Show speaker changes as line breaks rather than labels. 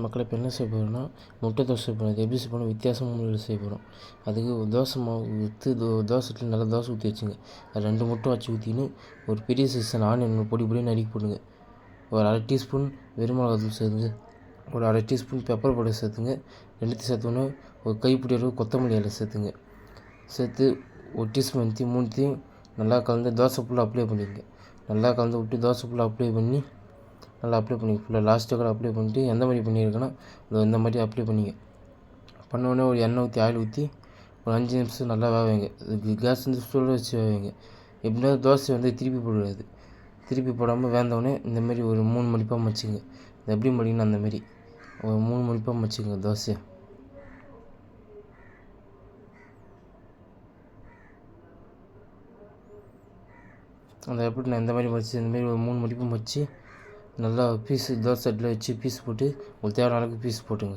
மக்களை இப்போ என்ன செய்ய போகிறோம்னா முட்டை தோசை செய்ய போகிறோம். அது எப்படி செய்ய போகிறோம், வித்தியாசமான முறையில் செய்ய போகிறோம். அதுக்கு தோசை மாவு எடுத்து தோசையில் நல்லா தோசை ஊற்றி வச்சுங்க. அது 2 முட்டை வச்சு ஊற்றின்னு ஒரு பெரிய சைஸான ஆனியன் பொடி நறுக்கி போடுங்க. ஒரு 1/2 டீஸ்பூன் வெறும் மிளகாத்தூள் சேர்த்துங்க. ஒரு 1/2 டீஸ்பூன் பெப்பர் பவுடர் சேர்த்துங்க. 2த்தையும் சேர்த்தோன்னே ஒரு கைப்பிடி அளவு கொத்தமல்லி இலை சேர்த்துங்க. சேர்த்து 1 டீஸ்பூன் ஊற்றி 3த்தையும் நல்லா கலந்து தோசை ஃபுல்லாக அப்ளை பண்ணிக்கங்க. நல்லா கலந்து விட்டு தோசை ஃபுல்லாக அப்ளை பண்ணி ஃபுல்லாக லாஸ்ட்டு கூட அப்ளை பண்ணிட்டு எந்த மாதிரி பண்ணியிருக்கேன்னா இந்த மாதிரி அப்ளை பண்ணிங்க. பண்ணோடனே ஒரு எண்ணெய் ஊற்றி ஆயில் ஊற்றி ஒரு 5 நிமிஷம் நல்லா வேவைங்க. கேஸ் வந்து ஸ்டவ்வில் வச்சு வேவைங்க. எப்படின்னா தோசை வந்து திருப்பி போடக்கூடாது. திருப்பி போடாமல் வேந்தோடனே இந்தமாரி ஒரு 3 மடிப்பாக மடிச்சுங்க. இது எப்படி மடிக்கணும், அந்தமாரி ஒரு 3 மடிப்பாக மடிச்சுங்க தோசையை. அந்த எப்படி நான் இந்த மாதிரி மடித்து இந்தமாரி ஒரு 3 மடிப்பு மடித்து நல்லா பீஸு தோசை தட்டில் வச்சு பீஸ் போட்டு உங்களுக்கு தேவையான அளவுக்கு பீஸ் போட்டுங்க.